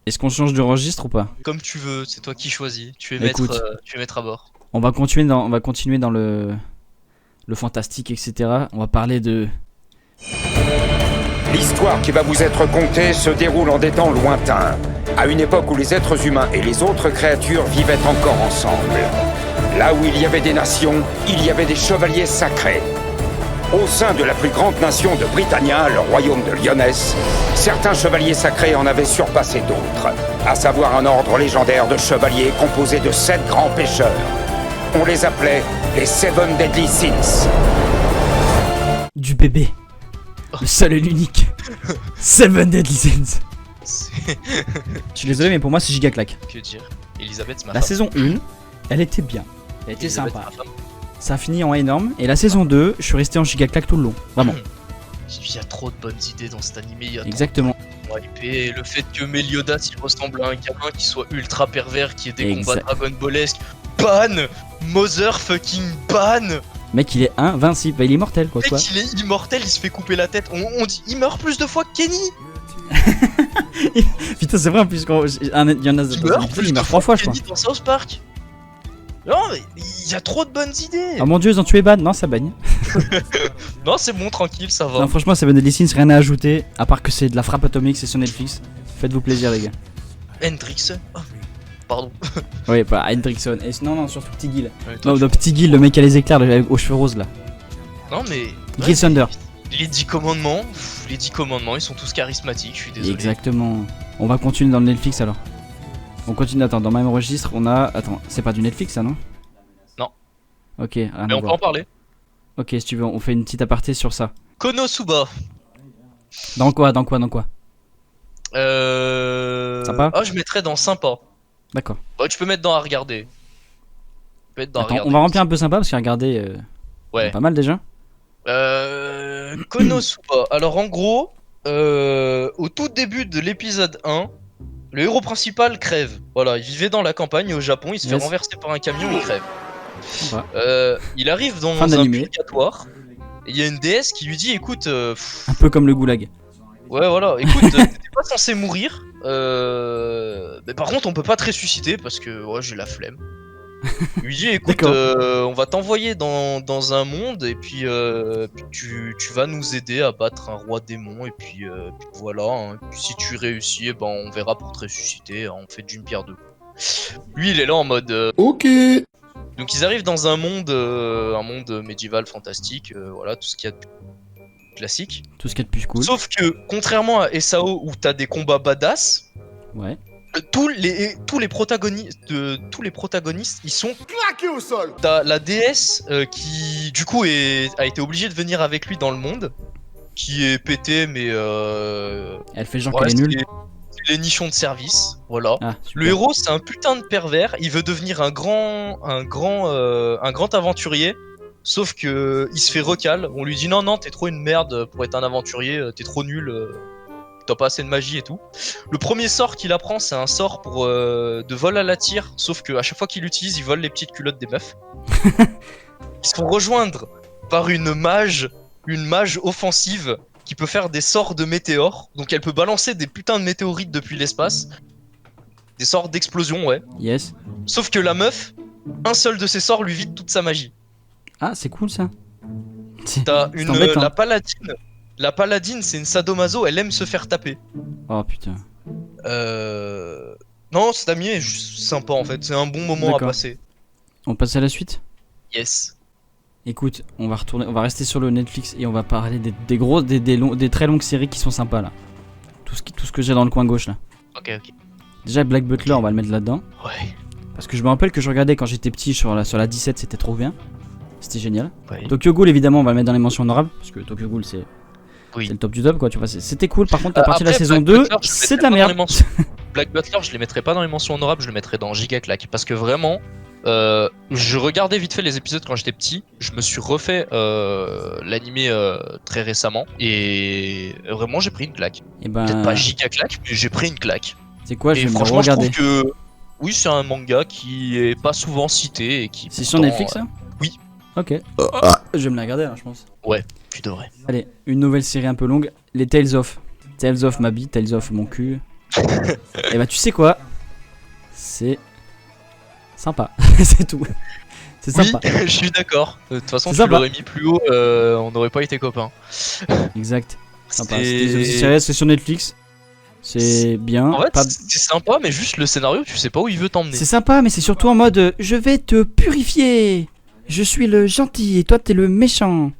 Est-ce qu'on change de registre ou pas? Comme tu veux, c'est toi qui choisis. Écoute. Tu es maître à bord. On va continuer dans le fantastique, etc. On va parler de... L'histoire qui va vous être contée se déroule en des temps lointains, à une époque où les êtres humains et les autres créatures vivaient encore ensemble. Là où il y avait des nations, il y avait des chevaliers sacrés. Au sein de la plus grande nation de Britannia, le royaume de Lyonesse, certains chevaliers sacrés en avaient surpassé d'autres, à savoir un ordre légendaire de chevaliers composé de 7 grands pêcheurs. On les appelait les Seven Deadly Sins. Du bébé. Le seul et l'unique. Seven Deadly Sins. Je suis désolé, mais pour moi, c'est giga claque. Que dire? Elisabeth, c'est ma La femme. saison 1, elle était bien. Elle était Elisabeth, sympa. c'est ma femme. Ça a fini en énorme. Et la saison 2, je suis resté en giga claque tout le long. Vraiment. Il y a trop de bonnes idées dans cet animé. Il y a Exactement. trop de hype. Et le fait que Meliodas il ressemble à un gamin qui soit ultra pervers, qui ait des combats Dragon Ballesques. Ban! Motherfucking ban! Mec, il est invincible. Bah, il est immortel, quoi. Mec, il est immortel, il se fait couper la tête. On dit, il meurt plus de fois que Kenny! Putain, c'est vrai, en plus, il y en a il meurt 3 fois, je crois. Kenny dans South Park. Non, mais il y a trop de bonnes idées. Ah mon dieu, ils ont tué Ban. Non, ça bagne. Non, c'est bon, tranquille, ça va. Non, franchement, Seven Deadly Sins, rien à ajouter. À part que c'est de la frappe atomique, c'est sur Netflix. Faites-vous plaisir, les gars. Hendrickson. Oh, pardon. Oui, pas Hendrickson. Et non, surtout Petit Gil. Ouais, toi, Non, le Petit Gil, le mec qui a les éclairs aux cheveux roses là. Non, mais. Gil Thunder. Les 10 commandements, ils sont tous charismatiques, je suis désolé. Exactement. On va continuer dans le Netflix alors. On continue, attends, dans le même registre, on a... Attends, c'est pas du Netflix ça, non? Non. Ok, rien Mais à on peut voir. en parler. Ok, si tu veux, on fait une petite aparté sur ça. Konosuba. Dans quoi? Sympa. Ah, je mettrais dans sympa. D'accord. Bah, tu peux mettre dans à regarder. Tu peux mettre dans à Attends, regarder on va aussi. remplir un peu sympa parce qu'à regarder... il y en a Ouais. pas mal déjà. Konosuba. Alors en gros, au tout début de l'épisode 1, le héros principal crève. Voilà, il vivait dans la campagne au Japon, il se fait Yes. renverser par un camion, il crève. Sympa. Il arrive dans Fin un d'animé. purgatoire. Et il y a une déesse qui lui dit, écoute, Un peu comme le goulag. ouais voilà, écoute, t'étais pas censé mourir. Mais par contre, on peut pas te ressusciter parce que ouais, j'ai la flemme. Il lui dit, écoute, D'accord. on va t'envoyer dans un monde et puis, tu vas nous aider à battre un roi démon et puis voilà. Hein. Puis si tu réussis, eh ben, on verra pour te ressusciter. Hein, on fait d'une pierre deux coups. Lui, il est là en mode. Ok. Donc ils arrivent dans un monde médiéval fantastique, voilà, tout ce qu'il y a de classique. Tout ce qu'il y a de plus cool. Sauf que, contrairement à SAO où t'as des combats badass, Ouais. tous les protagonistes, ils sont Claqué au sol. T'as la déesse qui, du coup, a été obligée de venir avec lui dans le monde, qui est pété, mais Elle fait genre ouais, qu'elle est nulle. c'est les nichons de service, voilà. Ah, super. Le héros, c'est un putain de pervers. Il veut devenir un grand aventurier. Sauf que il se fait recal. On lui dit non, t'es trop une merde pour être un aventurier. T'es trop nul. T'as pas assez de magie et tout. Le premier sort qu'il apprend, c'est un sort pour de vol à la tire. Sauf que à chaque fois qu'il l'utilise, il vole les petites culottes des meufs. Ils se font rejoindre par une mage offensive qui peut faire des sorts de météores. Donc elle peut balancer des putains de météorites depuis l'espace. Des sorts d'explosion, ouais. Yes. Sauf que la meuf, un seul de ses sorts lui vide toute sa magie. Ah, c'est cool ça. T'as C'est embêtant. la paladine. La paladine, c'est une sadomaso, elle aime se faire taper. Oh putain. Non, cet ami est juste sympa en fait. C'est un bon moment à D'accord. passer. On passe à la suite? Yes. Écoute, on va rester sur le Netflix et on va parler des très longues séries qui sont sympas là. Tout ce que j'ai dans le coin gauche là. Ok. Déjà Black Butler, on va le mettre là-dedans. Ouais. Parce que je me rappelle que je regardais quand j'étais petit sur la 17, c'était trop bien. C'était génial. Ouais. Tokyo Ghoul évidemment, on va le mettre dans les mentions honorables. Parce que Tokyo Ghoul c'est Oui. le top du top quoi, tu vois. C'était cool, par contre à partir de la Après, saison Black 2, Butler, je le c'est de mettrais la pas dans les merde. mentions- Black Butler, je les mettrais pas dans les mentions honorables, je le mettrais dans Giga Claque. Parce que vraiment, je regardais vite fait les épisodes quand j'étais petit. Je me suis refait l'animé très récemment. Et vraiment, j'ai pris une claque. Et ben, Peut-être pas Giga Claque, mais j'ai pris une claque. c'est quoi, je Et vais me le franchement, je regarder. trouve que oui, c'est un manga qui est pas souvent cité et qui. C'est sur pourtant, Netflix ça? oui. Ok. Je vais me la regarder alors je pense. Tu devrais. Allez, une nouvelle série un peu longue, les Tales of. Tales of ma bite, Tales of mon cul. Et bah tu sais quoi, c'est sympa, c'est tout. C'est Oui, sympa. je suis d'accord. De toute façon, C'est tu sympa. l'aurais mis plus haut, on n'aurait pas été copains. Exact. Sympa. C'est- C'est sur Netflix. C'est bien. En fait, Pas- c'est sympa, mais juste le scénario, tu sais pas où il veut t'emmener. C'est sympa, mais c'est surtout en mode je vais te purifier. Je suis le gentil et toi t'es le méchant.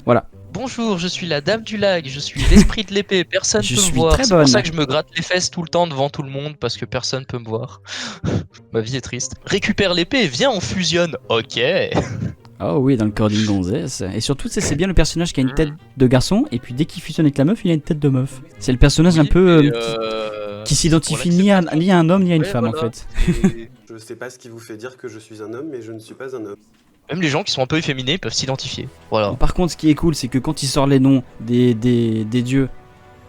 Voilà. Bonjour, je suis la dame du lac, je suis l'esprit de l'épée, personne Je peut me suis voir. très C'est pour bonne. ça que je me gratte les fesses tout le temps devant tout le monde parce que personne peut me voir. Ma vie est triste. Récupère l'épée, viens, on fusionne. Ok. Oh oui, dans le corps d'une gonzesse. Et surtout, c'est bien le personnage qui a une tête de garçon, et puis dès qu'il fusionne avec la meuf, il a une tête de meuf. C'est le personnage un peu qui s'identifie ni à un homme ni à une femme en fait. Je sais pas ce qui vous fait dire que je suis un homme, mais je ne suis pas un homme. Même les gens qui sont un peu efféminés peuvent s'identifier. Voilà. Bon, par contre, ce qui est cool, c'est que quand il sort les noms des dieux,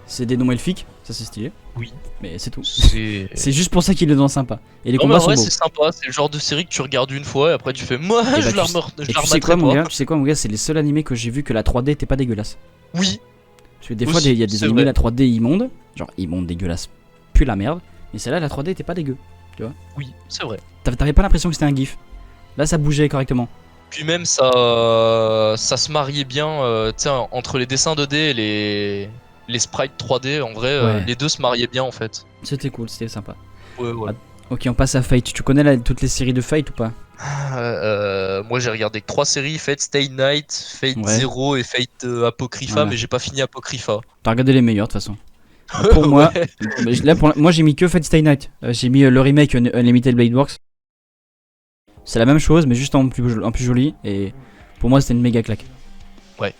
c'est des noms elfiques. Ça, c'est stylé. Oui. Mais c'est tout. C'est. C'est juste pour ça qu'il est dans sympa. Et les Non, mais combats en sont vrai, beaux. c'est sympa. C'est le genre de série que tu regardes une fois et après tu fais moi, Et je bah, la tu sais- remettrai Et tu sais quoi, pas. mon gars, c'est les seuls animés que j'ai vu que la 3D était pas dégueulasse. Oui. Parce que des fois, Aussi, il y a des c'est animés, vrai. la 3D immonde. Genre, immonde, dégueulasse. Pue la merde. Mais celle-là, la 3D était pas dégueu. Oui, c'est vrai. T'avais pas l'impression que c'était un gif. Là, ça bougeait correctement. Puis même ça se mariait bien, tu sais, entre les dessins 2D et les sprites 3D. En vrai, Ouais. les deux se mariaient bien en fait. C'était cool, c'était sympa. Ouais, voilà. Ok, on passe à Fate. Tu connais toutes les séries de Fate ou pas? Moi j'ai regardé que 3 séries, Fate Stay Night, Fate Ouais. Zero et Fate Apocrypha, Voilà. mais j'ai pas fini Apocrypha. T'as regardé les meilleurs de toute façon. Pour moi, Ouais. mais là, moi j'ai mis que Fate Stay Night. J'ai mis le remake Unlimited Blade Works. C'est la même chose, mais juste en plus joli. Et pour moi, c'était une méga claque. Ouais.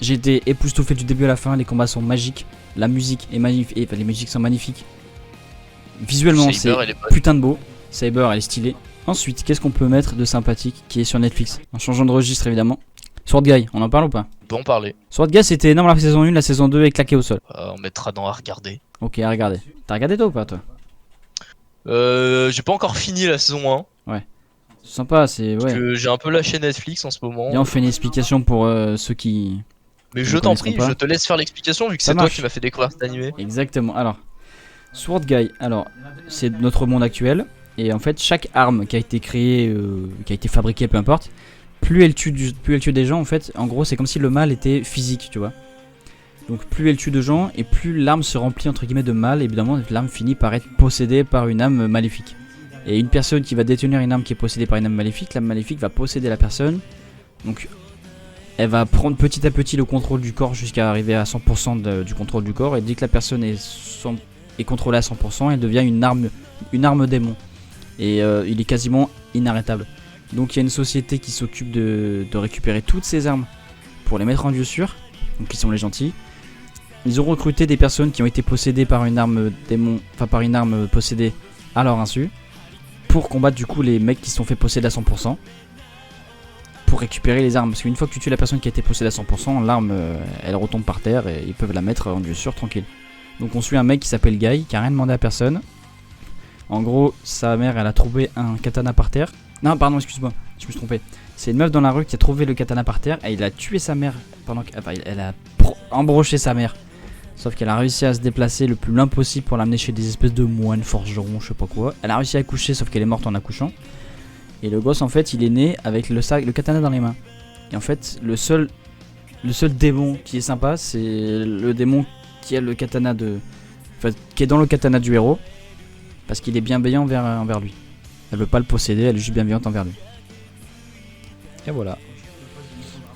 J'ai été époustouflé du début à la fin. Les combats sont magiques. La musique est magnifique. Et les musiques sont magnifiques. Visuellement, c'est Saber, elle est bonne. putain de beau. Saber, elle est stylée. Ensuite, qu'est-ce qu'on peut mettre de sympathique qui est sur Netflix? En changeant de registre, évidemment. Sword Guy, on en parle ou pas? On peut en parler. Sword Guy, c'était énorme la saison 1, la saison 2 est claqué au sol. On mettra dans à regarder. Ok, à regarder. T'as regardé toi ou pas, toi? J'ai pas encore fini la saison 1. C'est sympa, c'est. Parce Ouais. que j'ai un peu lâché Netflix en ce moment. Viens, on fait une explication pour ceux qui. Mais Ils je t'en connaissent prie, pas. je te laisse faire l'explication vu que Ça c'est toi marche. qui m'as fait découvrir cet animé. Exactement. Alors, Sword Guy, alors, c'est notre monde actuel. Et en fait, chaque arme qui a été créée, qui a été fabriquée, peu importe, plus elle tue des gens, en fait, en gros, c'est comme si le mal était physique, tu vois. Donc, plus elle tue de gens, et plus l'arme se remplit, entre guillemets, de mal, évidemment, l'arme finit par être possédée par une âme maléfique. Et une personne qui va détenir une arme qui est possédée par une âme maléfique, l'âme maléfique va posséder la personne. Donc, elle va prendre petit à petit le contrôle du corps jusqu'à arriver à 100% du contrôle du corps. Et dès que la personne est contrôlée à 100%, elle devient une arme démon. Et il est quasiment inarrêtable. Donc il y a une société qui s'occupe de récupérer toutes ces armes pour les mettre en lieu sûr. Donc ils sont les gentils. Ils ont recruté des personnes qui ont été possédées par une arme démon, enfin par une arme possédée à leur insu, pour combattre du coup les mecs qui se sont fait posséder à 100%. Pour récupérer les armes, parce qu'une fois que tu tues la personne qui a été possédée à 100%, l'arme elle retombe par terre et ils peuvent la mettre en lieu sûr tranquille. Donc on suit un mec qui s'appelle Guy, qui a rien demandé à personne. En gros, sa mère elle a trouvé un katana par terre. Non, pardon, excuse-moi, je me suis trompé. C'est une meuf dans la rue qui a trouvé le katana par terre et il a tué sa mère pendant que. Enfin, elle a embroché sa mère. Sauf qu'elle a réussi à se déplacer le plus loin possible pour l'amener chez des espèces de moines, forgerons, je sais pas quoi. Elle a réussi à accoucher, sauf qu'elle est morte en accouchant. Et le gosse, en fait, il est né avec le katana dans les mains. Et en fait, le seul démon qui est sympa, c'est le démon qui a le katana de. Enfin, qui est dans le katana du héros. Parce qu'il est bienveillant envers lui. Elle veut pas le posséder, elle est juste bienveillante envers lui. Et voilà.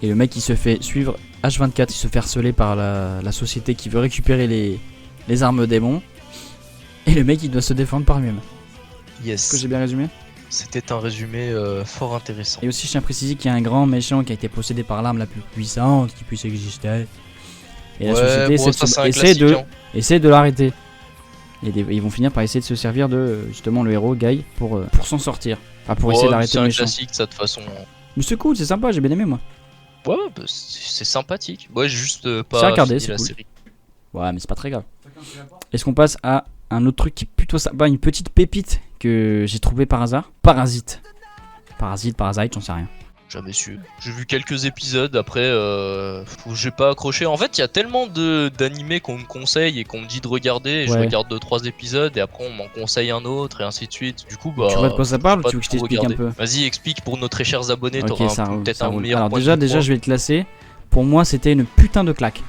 Et le mec il se fait suivre H24, il se fait harceler par la société qui veut récupérer les armes démons. Et le mec il doit se défendre par lui-même. Est-ce que Yes. j'ai bien résumé? C'était un résumé fort intéressant. Et aussi je tiens à préciser qu'il y a un grand méchant qui a été possédé par l'arme la plus puissante qui puisse exister. Et la société bon, ça, c'est un classique, hein. essaie de l'arrêter. Et ils vont finir par essayer de se servir de justement le héros Guy pour s'en sortir. Enfin pour essayer Ouais, d'arrêter c'est le un méchant. classique, ça, de toute façon. Mais c'est cool, c'est sympa, j'ai bien aimé moi. Ouais, bah, c'est sympathique. Ouais, j'ai juste C'est pas à regarder, fini c'est la cool. série. Ouais, mais c'est pas très grave. Est-ce qu'on passe à un autre truc qui est plutôt sympa, une petite pépite que j'ai trouvé par hasard? Parasite, j'en sais rien. Jamais su. J'ai vu quelques épisodes, après j'ai pas accroché. En fait, il y a tellement d'animés qu'on me conseille et qu'on me dit de regarder, et je Ouais. regarde 2-3 épisodes et après on m'en conseille un autre et ainsi de suite. Du coup, bah. Tu vois de quoi ça parle ou pas tu veux que je tout t'explique un regarder. peu? Vas-y, explique pour nos très chers abonnés, Ok, t'auras ça roule, peut-être ça un roule. meilleur Alors point de déjà, vue que moi. je vais te classer. Pour moi, c'était une putain de claque.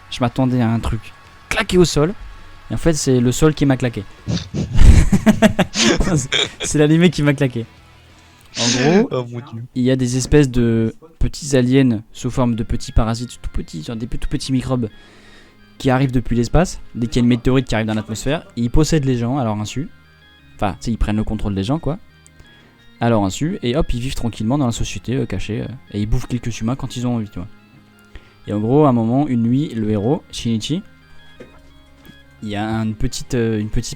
Je m'attendais à un truc claqué au sol. Et en fait, c'est le sol qui m'a claqué. C'est l'animé qui m'a claqué. En gros, Oh mon dieu. il y a des espèces de petits aliens sous forme de petits parasites tout petits, genre des tout petits microbes qui arrivent depuis l'espace. Dès qu'il y a une météorite qui arrive dans l'atmosphère, ils possèdent les gens à leur insu. Enfin, tu sais, ils prennent le contrôle des gens, quoi. À leur insu, et hop, ils vivent tranquillement dans la société, cachés, et ils bouffent quelques humains quand ils ont envie, tu vois. Et en gros, à un moment, une nuit, le héros, Shinichi, il y a une petite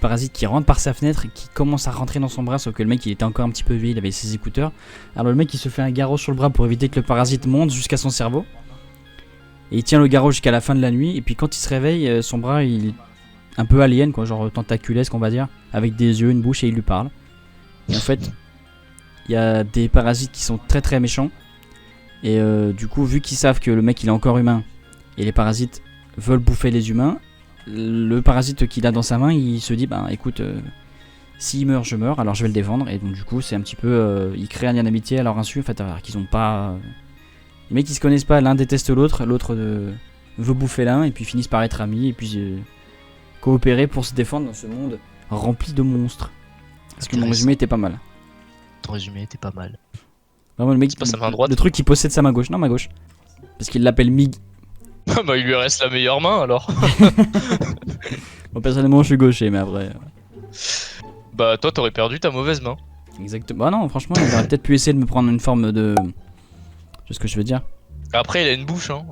parasite qui rentre par sa fenêtre et qui commence à rentrer dans son bras, sauf que le mec il était encore un petit peu vieux, il avait ses écouteurs. Alors le mec il se fait un garrot sur le bras pour éviter que le parasite monte jusqu'à son cerveau. Et il tient le garrot jusqu'à la fin de la nuit, et puis quand il se réveille, son bras il est un peu alien, quoi, genre tentaculesque on va dire, avec des yeux, une bouche, et il lui parle. Et en fait, il y a des parasites qui sont très très méchants. Et du coup, vu qu'ils savent que le mec il est encore humain, et les parasites veulent bouffer les humains, le parasite qu'il a dans sa main, il se dit bah écoute, s'il meurt, je meurs, alors je vais le défendre. Et donc du coup, c'est un petit peu, il crée un lien d'amitié à leur insu, en fait, alors qu'ils ont pas, les mecs ils se connaissent pas, l'un déteste l'autre, l'autre veut bouffer l'un, et puis finissent par être amis, et puis coopérer pour se défendre dans ce monde rempli de monstres. Parce que mon résumé était pas mal. Ton résumé était pas mal. Vraiment le mec, C'est pas sa main droite. le truc qui possède sa main gauche, non ma gauche, parce qu'il l'appelle Mig. Bah il lui reste la meilleure main alors. Bon, personnellement je suis gaucher, mais après. Bah toi t'aurais perdu ta mauvaise main. Exactement. Bah non, franchement, il aurait peut-être pu essayer de me prendre une forme de. C'est ce que je veux dire. Après il a une bouche hein.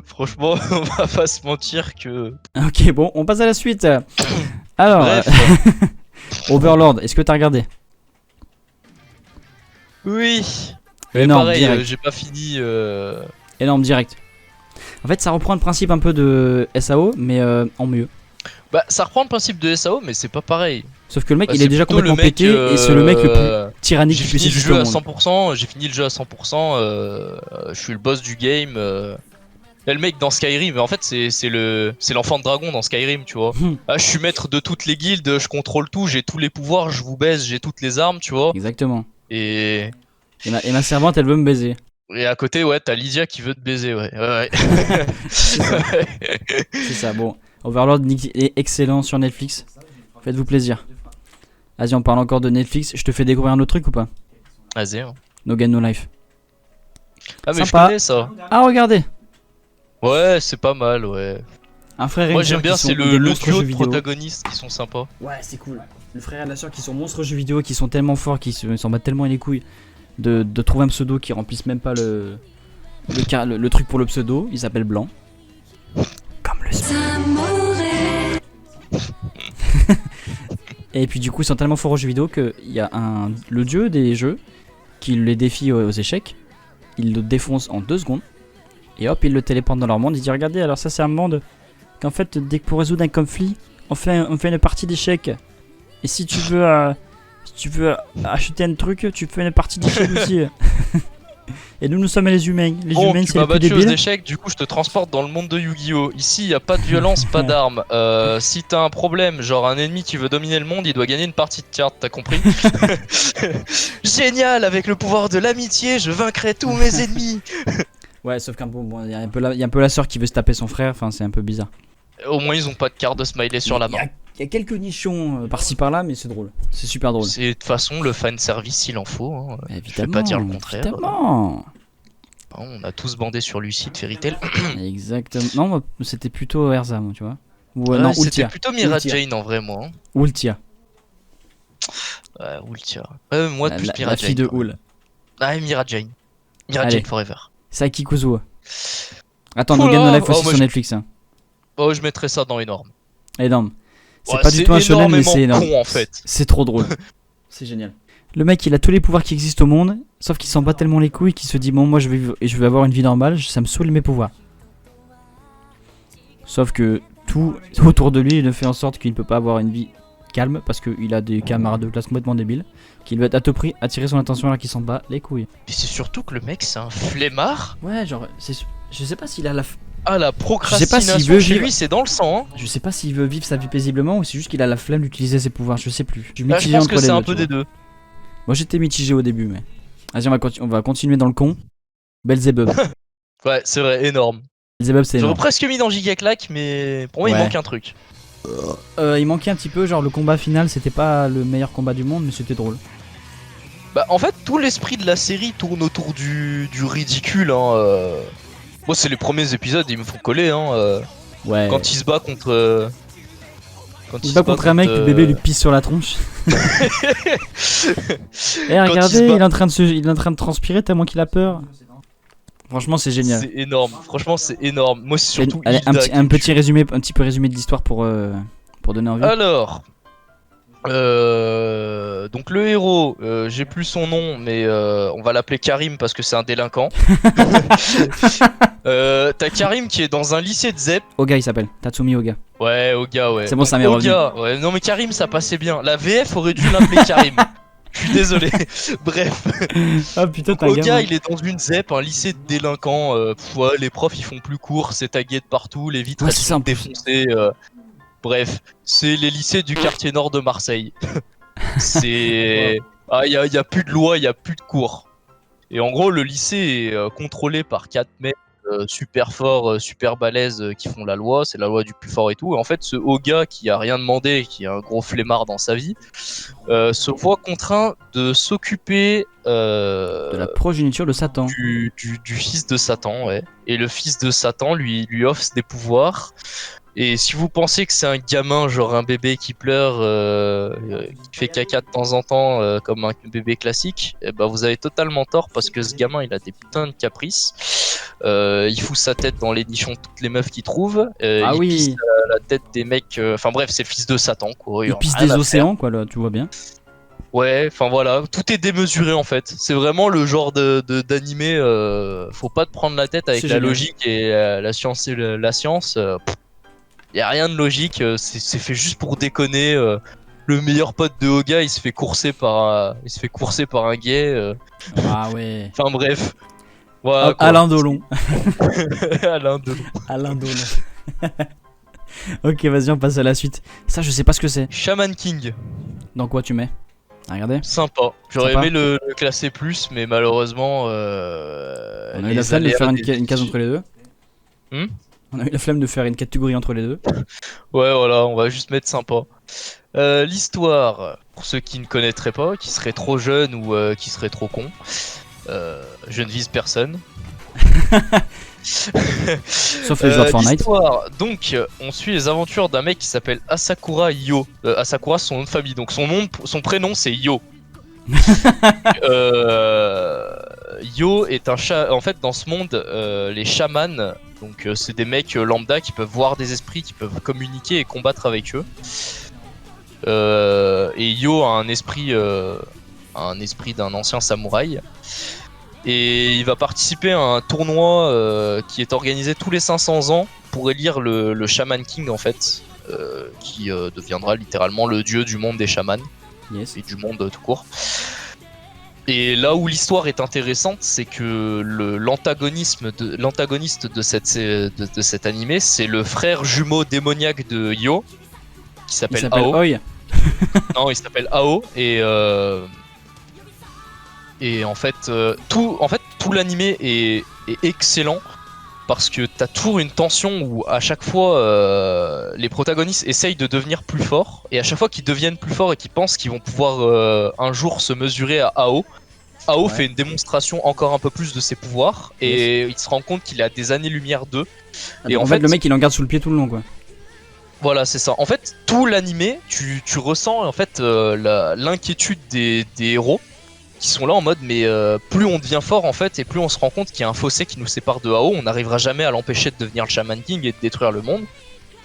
Franchement on va pas se mentir que... Ok, bon, on passe à la suite. Alors, Bref. Overlord, est-ce que t'as regardé? Oui. Mais Énorme, pareil, direct. j'ai pas fini... Énorme, direct. En fait, ça reprend le principe un peu de SAO, mais en mieux. Bah ça reprend le principe de SAO mais c'est pas pareil. Sauf que le mec, Bah, il c'est est déjà plutôt le complètement mec, pété, et c'est le mec le plus tyrannique J'ai qui puisse fini le exister jeu au à monde. 100%, j'ai fini le jeu à 100%, je suis le boss du game. Là, le mec dans Skyrim, en fait c'est l'enfant de dragon dans Skyrim, tu vois. Ah, je suis maître de toutes les guildes, je contrôle tout, j'ai tous les pouvoirs, je vous baise, j'ai toutes les armes, tu vois. Exactement. Et Et ma servante, elle veut me baiser. à côté, ouais, t'as Lydia qui veut te baiser, ouais. Ouais. C'est ça, bon. Overlord est excellent sur Netflix. Faites-vous plaisir. Vas-y, on parle encore de Netflix. Je te fais découvrir un autre truc ou pas? Vas-y. Hein. No Game No Life. Ah, mais Sympa. je connais ça. Ah, regardez. Ouais, c'est pas mal, ouais. Un frère et Moi une j'aime sœur bien, qui sont c'est des le monstres duo jeux de vidéo. protagonistes qui sont sympas. Ouais, c'est cool. Le frère et la sœur qui sont monstres jeux vidéo, qui sont tellement forts, qui s'en battent tellement les couilles de trouver un pseudo qui remplisse même pas le truc pour le pseudo. Il s'appelle Blanc. Comme le Et puis du coup, ils sont tellement forts aux jeux vidéo qu'il y a le dieu des jeux qui les défie aux échecs. Il le défonce en 2 secondes. Et hop, il le téléporte dans leur monde. Il dit regardez, alors ça c'est un monde qu'en fait, dès que pour résoudre un conflit, on fait une partie d'échecs. Et si tu veux acheter un truc, tu fais une partie d'échecs aussi. Et nous sommes les humains. Les Bon, humains tu c'est m'as les plus battu aux débiles. échecs, du coup je te transporte dans le monde de Yu-Gi-Oh! Ici y a pas de violence, pas d'armes. Si t'as un problème, genre un ennemi qui veut dominer le monde, il doit gagner une partie de cartes, t'as compris? Génial, avec le pouvoir de l'amitié, je vaincrai tous mes ennemis. Ouais, sauf qu'un bon, y a un peu la sœur qui veut se taper son frère. Enfin, c'est un peu bizarre. Au moins ils ont pas de carte de smiley sur la main. Il y a quelques nichons par-ci par-là, mais c'est drôle. C'est super drôle. C'est de toute façon le fan service il en faut. Hein. Évidemment, Je vais pas dire le contraire. Évidemment. On a tous bandé sur Lucide, Fairy Tail. Exactement. Non, moi, c'était plutôt Erza, moi, tu vois. Ou Ouais, non, c'était Ultia. plutôt Mira Ultia. Jane en vrai, moi. Hein. Ultia. Ouais, Ultia. Moi, plus Mira La Jane. fille de quand même. Ul. Ah, Mira Jane. Mira Allez. Jane Forever. Saki Kuzuo. Attends, Oh No Game là, No Life aussi oh, moi, sur je- Netflix. Hein. Oh, je mettrais ça dans énorme. Énorme. C'est Ouais, pas du tout un shonen, mais énormément c'est énorme. con, en fait. C'est trop drôle. C'est génial. Le mec, il a tous les pouvoirs qui existent au monde, sauf qu'il s'en bat tellement les couilles qu'il se dit bon, moi je vais avoir une vie normale, ça me saoule mes pouvoirs. Sauf que tout autour de lui, il ne fait en sorte qu'il ne peut pas avoir une vie calme parce qu'il a des camarades de classe complètement débiles qui lui à tout prix attirer son attention alors qu'il s'en bat les couilles. Mais c'est surtout que le mec c'est un flemmard. Ouais, genre, je sais pas s'il a la. Ah, la procrastination Je sais pas s'il veut chez vivre- lui, c'est dans le sang. Hein. Je sais pas s'il veut vivre sa vie paisiblement ou c'est juste qu'il a la flemme d'utiliser ses pouvoirs, je sais plus. Je suis Là, je mitigé pense entre que les c'est deux. un peu tu des vois. deux. Moi j'étais mitigé au début, mais. Vas-y, on va continuer dans le con. Belzebub. Ouais, c'est vrai, énorme. Belzebub, c'est J'aurais énorme. presque mis dans Gigaclac, mais pour moi il Ouais. manque un truc. Il manquait un petit peu, genre le combat final, c'était pas le meilleur combat du monde, mais c'était drôle. Bah, en fait, tout l'esprit de la série tourne autour du ridicule. Hein. Moi, c'est les premiers épisodes, ils me font coller. Hein. Ouais. Quand il se bat contre. Quand Il se bat contre un mec, le bébé lui pisse sur la tronche. Eh, regardez, il est en train de transpirer tellement qu'il a peur. Franchement, c'est génial. C'est énorme, franchement, c'est énorme. Moi, c'est surtout. Allez, Hilda qui me tue. un petit peu résumé de l'histoire pour donner envie. Alors. Donc le héros, j'ai plus son nom, mais on va l'appeler Karim parce que c'est un délinquant. T'as Karim qui est dans un lycée de ZEP. Oga, il s'appelle Tatsumi Oga. Ouais, Oga, ouais. C'est bon, ça m'est Donc, revenu. Oga, ouais. Non mais Karim, ça passait bien. La VF aurait dû l'appeler Karim. Je suis désolé. Bref. Ah putain, Donc, Oga, il est dans une ZEP, un lycée de délinquants. Ouais, les profs ils font plus court, c'est tagué de partout, les vitres Ouais, elles c'est sont ça, en plus. défoncées. Bref, c'est les lycées du quartier nord de Marseille. C'est. Ah, y a plus de loi, y a plus de cours. Et en gros, le lycée est contrôlé par 4 mecs super forts, super balèzes qui font la loi. C'est la loi du plus fort et tout. Et en fait, ce Oga qui a rien demandé, qui est un gros flemmard dans sa vie, se voit contraint de s'occuper De la progéniture de Satan. du fils de Satan, ouais. Et le fils de Satan lui offre des pouvoirs. Et si vous pensez que c'est un gamin, genre un bébé qui pleure, qui fait caca de temps en temps, comme un bébé classique, eh ben vous avez totalement tort parce que ce gamin il a des putains de caprices. Il fout sa tête dans les nichons de toutes les meufs qu'il trouve. Ah il pisse oui, la tête des mecs. Enfin bref, c'est le fils de Satan quoi. il en a pisse rien des à océans, quoi, là, tu vois bien. Ouais, enfin voilà, tout est démesuré en fait. C'est vraiment le genre d'animé. Faut pas te prendre la tête avec C'est la génial. logique et la science. La science, y a rien de logique. C'est fait juste pour déconner. Le meilleur pote de Oga, il se fait courser par un gay. Ah ouais. Enfin bref. Voilà, quoi. Alain Delon. Alain Delon. Alain Delon. Ok, vas-y, on passe à la suite. Ça, je sais pas ce que c'est. Shaman King, Dans quoi tu mets? Regardez. sympa. J'aurais Sympa. aimé le classer plus, mais malheureusement. On a eu les la flemme de aléas faire des une case fichiers. entre les deux. Hmm. On a eu la flemme de faire une catégorie entre les deux. Ouais, voilà, on va juste mettre sympa. L'histoire, pour ceux qui ne connaîtraient pas, qui seraient trop jeunes ou qui seraient trop cons, je ne vise personne. Sauf les joueurs de Fortnite. L'histoire, donc, on suit les aventures d'un mec qui s'appelle Asakura Yo. Asakura, c'est son nom de famille, donc son prénom c'est Yo. Yo est un chat. En fait, dans ce monde, les chamans, donc c'est des mecs lambda qui peuvent voir des esprits, qui peuvent communiquer et combattre avec eux. Et Yo a un esprit d'un ancien samouraï. Et il va participer à un tournoi qui est organisé tous les 500 ans pour élire le Shaman King en fait, qui deviendra littéralement le dieu du monde des chamans Yes. et du monde tout court. Et là où l'histoire est intéressante, c'est que l'antagoniste de cet animé, c'est le frère jumeau démoniaque de Yo, qui Il s'appelle s'appelle Ao. Oi. Non, il s'appelle Ao et en fait tout l'animé est excellent parce que t'as toujours une tension où à chaque fois les protagonistes essayent de devenir plus forts et à chaque fois qu'ils deviennent plus forts et qu'ils pensent qu'ils vont pouvoir un jour se mesurer à Ao, Ouais. fait une démonstration encore un peu plus de ses pouvoirs et il se rend compte qu'il a des années-lumière d'eux. Et En en fait, fait, le mec il en garde sous le pied tout le long, quoi. Voilà, c'est ça. En fait, tout l'animé, tu ressens en fait l'inquiétude des héros qui sont là en mode mais plus on devient fort en fait et plus on se rend compte qu'il y a un fossé qui nous sépare de Ao, on n'arrivera jamais à l'empêcher de devenir le Shaman King et de détruire le monde.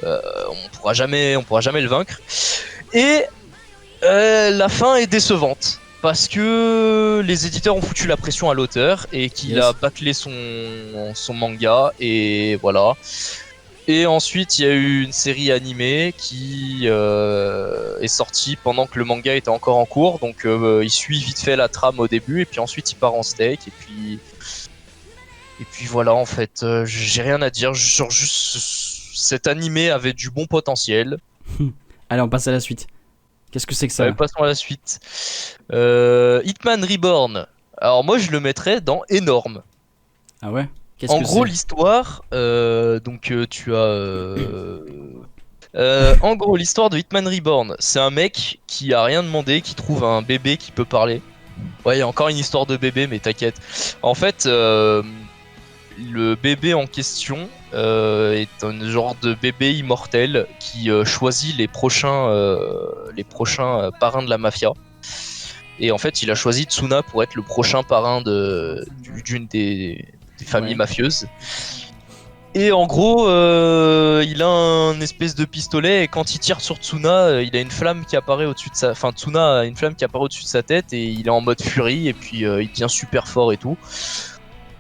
On pourra jamais le vaincre. Et la fin est décevante parce que les éditeurs ont foutu la pression à l'auteur et qu'il Yes. a bâclé son manga et voilà. Et ensuite, il y a eu une série animée qui est sortie pendant que le manga était encore en cours. Donc, il suit vite fait la trame au début, et puis ensuite, il part en steak. Et puis voilà, en fait, j'ai rien à dire. Genre, juste, cet animé avait du bon potentiel. Allez, on passe à la suite. Qu'est-ce que c'est que ça? Passons à la suite. Hitman Reborn. Alors, moi, je le mettrais dans énorme. Ah ouais? Qu'est-ce En que gros, c'est? l'histoire, tu as. En gros, l'histoire de Hitman Reborn, c'est un mec qui a rien demandé, qui trouve un bébé qui peut parler. Ouais, il y a encore une histoire de bébé, mais t'inquiète. En fait, le bébé en question est un genre de bébé immortel qui choisit les prochains parrains de la mafia. Et en fait, il a choisi Tsuna pour être le prochain parrain d'une des familles mafieuses. Et en gros, il a un espèce de pistolet et quand il tire sur Tsuna, il a une flamme qui apparaît au-dessus de sa... Enfin, Tsuna a une flamme qui apparaît au-dessus de sa tête et il est en mode furie et puis il devient super fort et tout.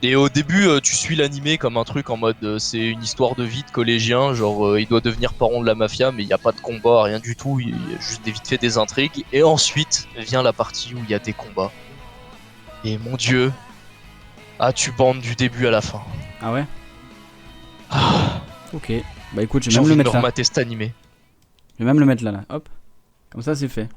Et au début, tu suis l'animé comme un truc en mode c'est une histoire de vie de collégien, genre il doit devenir parent de la mafia, mais il n'y a pas de combat, rien du tout, il y a juste vite fait des intrigues. Et ensuite vient la partie où il y a des combats. Et mon dieu, tu bandes du début à la fin. Ah ouais? Ah, Ok. Bah écoute, je vais j'ai même envie le de me mettre là. remater cet animé. Je vais même le mettre là. Hop. Comme ça, c'est fait.